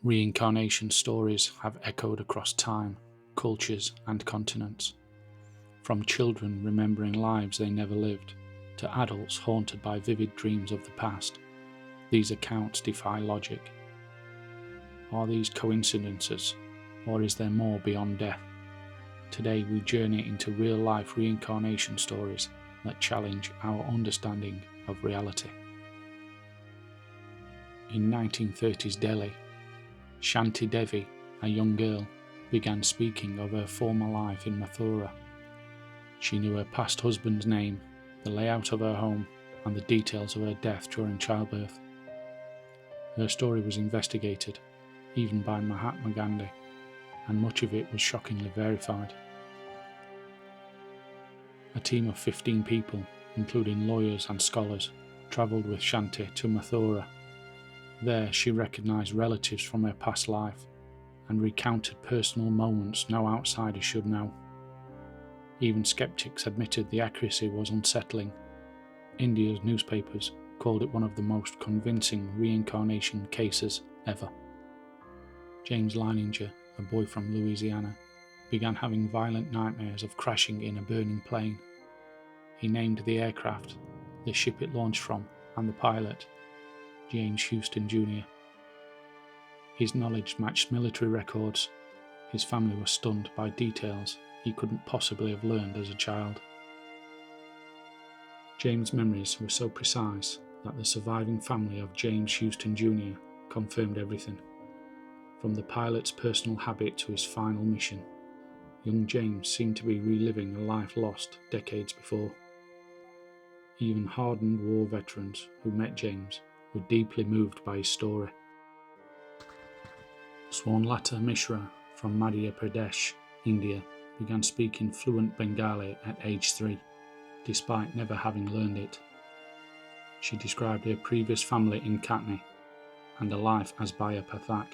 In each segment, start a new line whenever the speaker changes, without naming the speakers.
Reincarnation stories have echoed across time, cultures, and continents. From children remembering lives they never lived, to adults haunted by vivid dreams of the past, these accounts defy logic. Are these coincidences, or is there more beyond death? Today we journey into real-life reincarnation stories that challenge our understanding of reality. In 1930s Delhi, Shanti Devi, a young girl, began speaking of her former life in Mathura. She knew her past husband's name, the layout of her home, and the details of her death during childbirth. Her story was investigated, even by Mahatma Gandhi, and much of it was shockingly verified. A team of 15 people, including lawyers and scholars, travelled with Shanti to Mathura. There she recognised relatives from her past life and recounted personal moments no outsider should know. Even skeptics admitted the accuracy was unsettling. India's newspapers called it one of the most convincing reincarnation cases ever. James Leininger, a boy from Louisiana, began having violent nightmares of crashing in a burning plane. He named the aircraft, the ship it launched from, and the pilot, James Houston Jr. His knowledge matched military records. His family was stunned by details he couldn't possibly have learned as a child. James' memories were so precise that the surviving family of James Houston Jr. confirmed everything. From the pilot's personal habit to his final mission, young James seemed to be reliving a life lost decades before. Even hardened war veterans who met James were deeply moved by his story. Swanlata Mishra from Madhya Pradesh, India, began speaking fluent Bengali at age 3, despite never having learned it. She described her previous family in Katni and a life as Baya Pathak.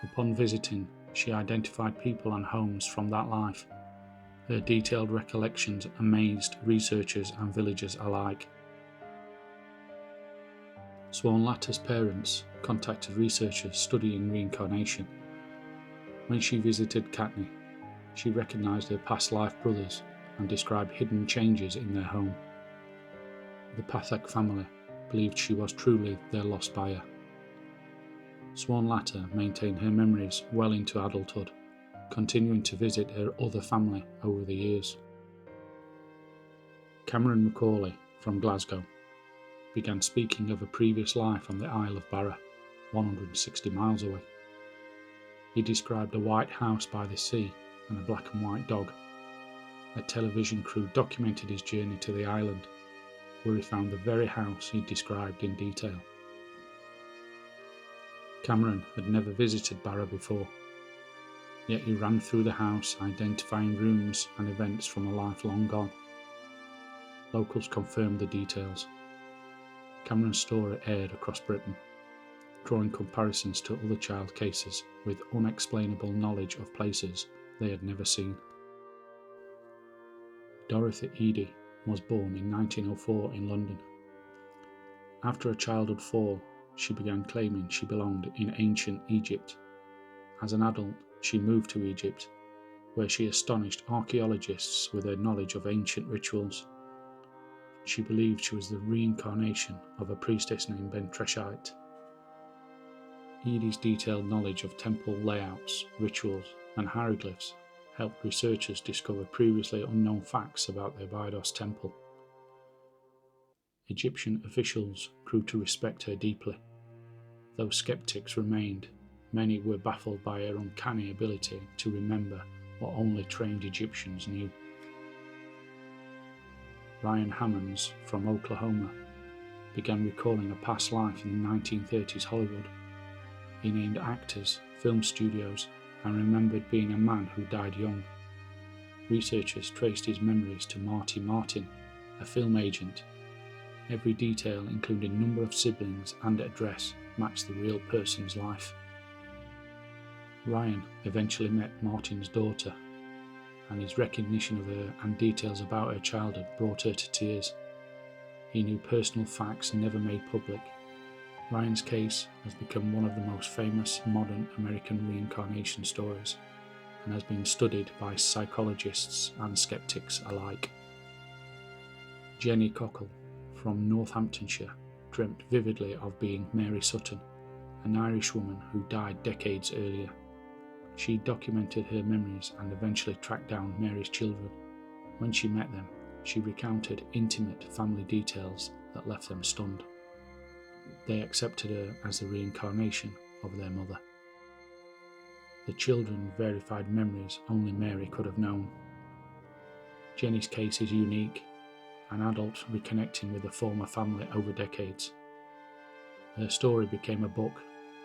Upon visiting, she identified people and homes from that life. Her detailed recollections amazed researchers and villagers alike. Swanlata's parents contacted researchers studying reincarnation. When she visited Katni, she recognised her past life brothers and described hidden changes in their home. The Pathak family believed she was truly their lost Baya. Swanlata maintained her memories well into adulthood, continuing to visit her other family over the years. Cameron Macaulay from Glasgow began speaking of a previous life on the Isle of Barra, 160 miles away. He described a white house by the sea and a black and white dog. A television crew documented his journey to the island, where he found the very house he described in detail. Cameron had never visited Barra before, yet he ran through the house identifying rooms and events from a life long gone. Locals confirmed the details. Cameron's story aired across Britain, drawing comparisons to other child cases with unexplainable knowledge of places they had never seen. Dorothy Eady was born in 1904 in London. After a childhood fall, she began claiming she belonged in ancient Egypt. As an adult, she moved to Egypt, where she astonished archaeologists with her knowledge of ancient rituals. She believed she was the reincarnation of a priestess named Bentreshite. Eady's detailed knowledge of temple layouts, rituals, and hieroglyphs helped researchers discover previously unknown facts about the Abydos temple. Egyptian officials grew to respect her deeply. Though skeptics remained, many were baffled by her uncanny ability to remember what only trained Egyptians knew. Ryan Hammonds from Oklahoma began recalling a past life in the 1930s Hollywood. He named actors, film studios, and remembered being a man who died young. Researchers traced his memories to Marty Martin, a film agent. Every detail, including number of siblings and address, matched the real person's life. Ryan eventually met Martin's daughter, and his recognition of her and details about her childhood brought her to tears. He knew personal facts never made public. Ryan's case has become one of the most famous modern American reincarnation stories and has been studied by psychologists and skeptics alike. Jenny Cockle from Northamptonshire dreamt vividly of being Mary Sutton, an Irish woman who died decades earlier. She documented her memories and eventually tracked down Mary's children. When she met them, she recounted intimate family details that left them stunned. They accepted her as the reincarnation of their mother. The children verified memories only Mary could have known. Jenny's case is unique, an adult reconnecting with a former family over decades. Her story became a book,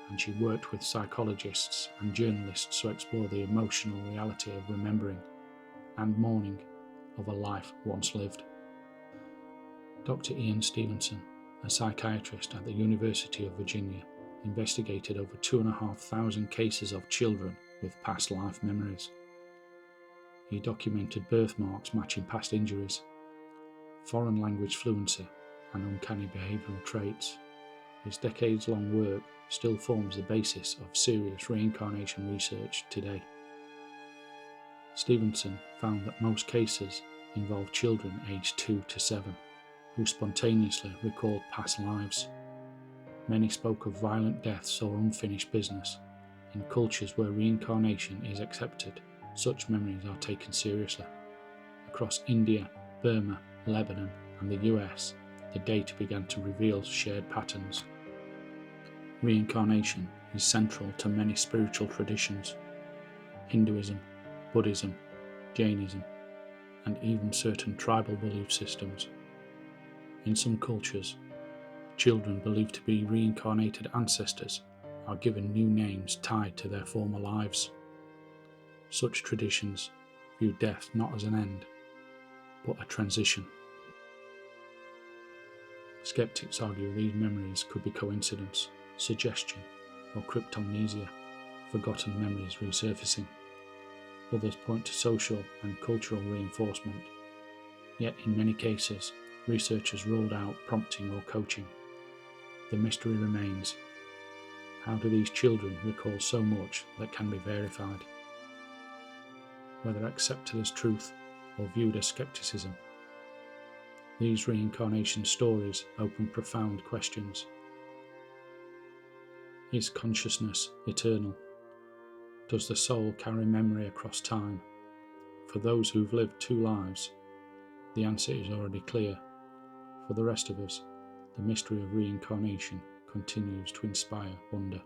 and she worked with psychologists and journalists to explore the emotional reality of remembering and mourning of a life once lived. Dr Ian Stevenson, a psychiatrist at the University of Virginia, investigated over 2,500 cases of children with past life memories. He documented birthmarks matching past injuries, foreign language fluency, and uncanny behavioural traits. His decades-long work still forms the basis of serious reincarnation research today. Stevenson found that most cases involve children aged 2 to 7 who spontaneously recalled past lives. Many spoke of violent deaths or unfinished business. In cultures where reincarnation is accepted, such memories are taken seriously. Across India, Burma, Lebanon, and the US, the data began to reveal shared patterns. Reincarnation is central to many spiritual traditions: Hinduism, Buddhism, Jainism, and even certain tribal belief systems. In some cultures, children believed to be reincarnated ancestors are given new names tied to their former lives. Such traditions view death not as an end, but a transition. Skeptics argue these memories could be coincidence, suggestion, or cryptomnesia, forgotten memories resurfacing. Others point to social and cultural reinforcement. Yet in many cases, researchers ruled out prompting or coaching. The mystery remains: how do these children recall so much that can be verified? Whether accepted as truth or viewed as skepticism, these reincarnation stories open profound questions. Is consciousness eternal? Does the soul carry memory across time? For those who've lived 2 lives, the answer is already clear. For the rest of us, the mystery of reincarnation continues to inspire wonder.